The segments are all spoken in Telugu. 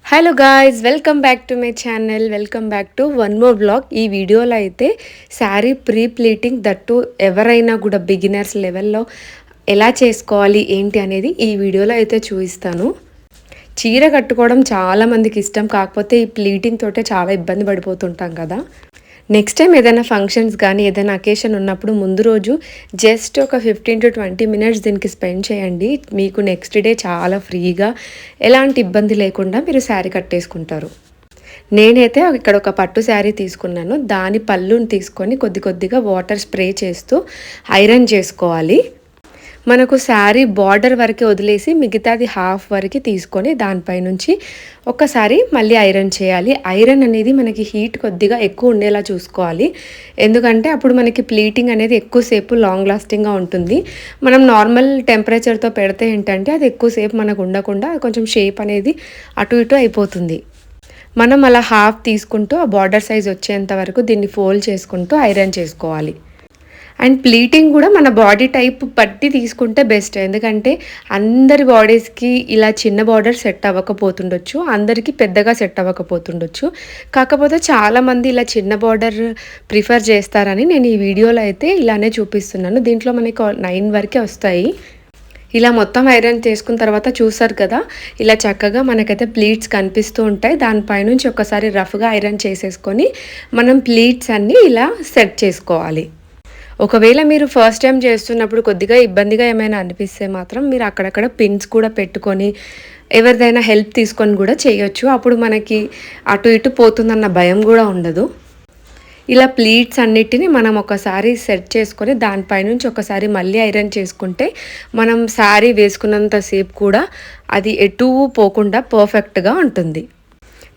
Hello guys, welcome back to my channel. Welcome back to one more blog. ఈ వీడియోలో అయితే శారీ ప్రీ ప్లీటింగ్ దట్టు ఎవరైనా కూడా బిగినర్స్ లెవెల్లో ఎలా చేసుకోవాలి ఏంటి అనేది ఈ వీడియోలో అయితే చూపిస్తాను. చీర కట్టుకోవడం చాలామందికి ఇష్టం, కాకపోతే ఈ ప్లీటింగ్ తోటే చాలా ఇబ్బంది పడిపోతుంటాం కదా. నెక్స్ట్ టైం ఏదైనా ఫంక్షన్స్ కానీ ఏదైనా అకేషన్ ఉన్నప్పుడు ముందు రోజు జస్ట్ ఒక 15 to 20 మినిట్స్ దీనికి స్పెండ్ చేయండి. మీకు నెక్స్ట్ డే చాలా ఫ్రీగా ఎలాంటి ఇబ్బంది లేకుండా మీరు శారీ కట్టేసుకుంటారు. నేనైతే ఇక్కడ ఒక పట్టు శారీ తీసుకున్నాను. దాని పళ్ళుని తీసుకొని కొద్ది కొద్దిగా వాటర్ స్ప్రే చేస్తూ ఐరన్ చేసుకోవాలి. మనకు శారీ బార్డర్ వరకు వదిలేసి మిగతాది హాఫ్ వరకు తీసుకొని దానిపై నుంచి ఒకసారి మళ్ళీ ఐరన్ చేయాలి. ఐరన్ అనేది మనకి హీట్ కొద్దిగా ఎక్కువ ఉండేలా చూసుకోవాలి, ఎందుకంటే అప్పుడు మనకి ప్లీటింగ్ అనేది ఎక్కువసేపు లాంగ్ లాస్టింగ్గా ఉంటుంది. మనం నార్మల్ టెంపరేచర్తో పెడితే ఏంటంటే అది ఎక్కువసేపు మనకు ఉండకుండా కొంచెం షేప్ అనేది అటు ఇటు అయిపోతుంది. మనం అలా హాఫ్ తీసుకుంటూ ఆ బార్డర్ సైజ్ వచ్చేంత వరకు దీన్ని ఫోల్డ్ చేసుకుంటూ ఐరన్ చేసుకోవాలి. అండ్ ప్లీటింగ్ కూడా మన బాడీ టైప్ బట్టి తీసుకుంటే బెస్ట్, ఎందుకంటే అందరి బాడీస్కి ఇలా చిన్న బార్డర్ సెట్ అవ్వకపోతుండొచ్చు, అందరికీ పెద్దగా సెట్ అవ్వకపోతుండొచ్చు. కాకపోతే చాలామంది ఇలా చిన్న బార్డర్ ప్రిఫర్ చేస్తారని నేను ఈ వీడియోలో అయితే ఇలానే చూపిస్తున్నాను. దీంట్లో మనకి 9 వరకే వస్తాయి. ఇలా మొత్తం ఐరన్ చేసుకున్న తర్వాత చూసారు కదా, ఇలా చక్కగా మనకైతే ప్లీట్స్ కనిపిస్తూ ఉంటాయి. దానిపైనుంచి ఒకసారి రఫ్గా ఐరన్ చేసేసుకొని మనం ప్లీట్స్ అన్నీ ఇలా సెట్ చేసుకోవాలి. ఒకవేళ మీరు ఫస్ట్ టైం చేస్తున్నప్పుడు కొద్దిగా ఇబ్బందిగా ఏమైనా అనిపిస్తే మాత్రం మీరు అక్కడక్కడ పిన్స్ కూడా పెట్టుకొని ఎవరిదైనా హెల్ప్ తీసుకొని కూడా చేయొచ్చు. అప్పుడు మనకి అటు ఇటు పోతుందన్న భయం కూడా ఉండదు. ఇలా ప్లీట్స్ అన్నిటిని మనం ఒకసారి సెట్ చేసుకొని దానిపైనుంచి ఒకసారి మళ్ళీ ఐరన్ చేసుకుంటే మనం శారీ వేసుకున్నంతసేపు కూడా అది ఎటు పోకుండా పర్ఫెక్ట్గా ఉంటుంది.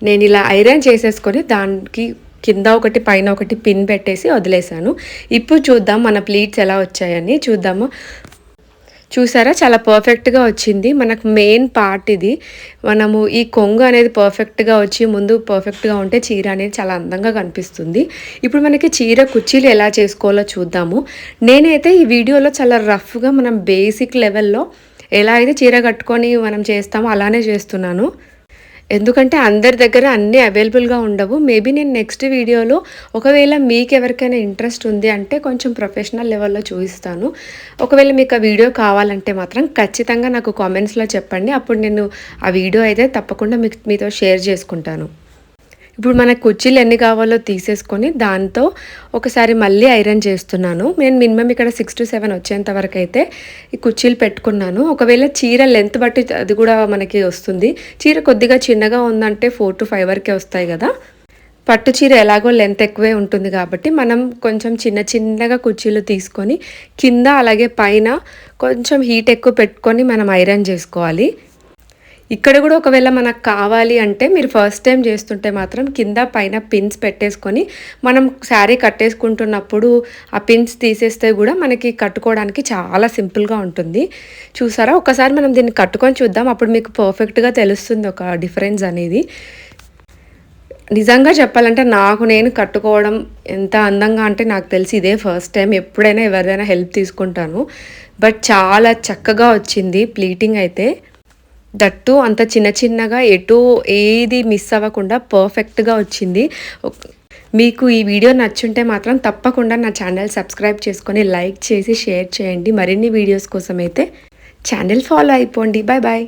నేను ఇలా ఐరన్ చేసేసుకొని దానికి కింద ఒకటి పైన ఒకటి పిన్ పెట్టేసి వదిలేసాను. ఇప్పుడు చూద్దాం మన ప్లీట్స్ ఎలా వచ్చాయని చూద్దాము. చూసారా, చాలా పర్ఫెక్ట్గా వచ్చింది. మనకు మెయిన్ పార్ట్ ఇది. మనము ఈ కొంగు అనేది పర్ఫెక్ట్గా వచ్చి ముందు పర్ఫెక్ట్గా ఉంటే చీర అనేది చాలా అందంగా కనిపిస్తుంది. ఇప్పుడు మనకి చీర కుర్చీలు ఎలా చేసుకోవాలో చూద్దాము. నేనైతే ఈ వీడియోలో చాలా రఫ్గా మనం బేసిక్ లెవెల్లో ఎలా అయితే చీర కట్టుకొని మనం చేస్తామో అలానే చేస్తున్నాను, ఎందుకంటే అందరి దగ్గర అన్నీ అవైలబుల్గా ఉండవు. మేబీ నేను నెక్స్ట్ వీడియోలో ఒకవేళ మీకు ఎవరికైనా ఇంట్రెస్ట్ ఉంది అంటే కొంచెం ప్రొఫెషనల్ లెవెల్లో చూపిస్తాను. ఒకవేళ మీకు ఆ వీడియో కావాలంటే మాత్రం ఖచ్చితంగా నాకు కామెంట్స్లో చెప్పండి. అప్పుడు నేను ఆ వీడియో అయితే తప్పకుండా మీతో షేర్ చేసుకుంటాను. ఇప్పుడు మనకు కుర్చీలు ఎన్ని కావాలో తీసేసుకొని దాంతో ఒకసారి మళ్ళీ ఐరన్ చేస్తున్నాను. నేను మినిమం ఇక్కడ 6 to 7 వచ్చేంత వరకు అయితే ఈ కుర్చీలు పెట్టుకున్నాను. ఒకవేళ చీర లెంత్ బట్టి అది కూడా మనకి వస్తుంది. చీర కొద్దిగా చిన్నగా ఉందంటే 4 to 5 వరకే వస్తాయి కదా. పట్టు చీర ఎలాగో లెంత్ ఎక్కువే ఉంటుంది కాబట్టి మనం కొంచెం చిన్నగా కుర్చీలు తీసుకొని కింద అలాగే పైన కొంచెం హీట్ ఎక్కువ పెట్టుకొని మనం ఐరన్ చేసుకోవాలి. ఇక్కడ కూడా ఒకవేళ మనకు కావాలి అంటే మీరు ఫస్ట్ టైం చేస్తుంటే మాత్రం కింద పైన పిన్స్ పెట్టేసుకొని మనం శారీ కట్టేసుకుంటున్నప్పుడు ఆ పిన్స్ తీసేస్తే కూడా మనకి కట్టుకోవడానికి చాలా సింపుల్గా ఉంటుంది. చూసారా, ఒకసారి మనం దీన్ని కట్టుకొని చూద్దాం, అప్పుడు మీకు పర్ఫెక్ట్గా తెలుస్తుంది ఒక డిఫరెన్స్ అనేది. నిజంగా చెప్పాలంటే నేను కట్టుకోవడం ఎంత అందంగా అంటే నాకు తెలిసి ఇదే ఫస్ట్ టైం. ఎప్పుడైనా ఎవరిదైనా హెల్ప్ తీసుకుంటాను, బట్ చాలా చక్కగా వచ్చింది ప్లీటింగ్ అయితే. దట్టు అంత చిన్నగా ఎటు ఏది మిస్ అవ్వకుండా పర్ఫెక్ట్గా వచ్చింది. మీకు ఈ వీడియో నచ్చుంటే మాత్రం తప్పకుండా నా ఛానల్ సబ్స్క్రైబ్ చేసుకొని లైక్ చేసి షేర్ చేయండి. మరిన్ని వీడియోస్ కోసం అయితే ఛానల్ ఫాలో అయిపోండి. Bye bye.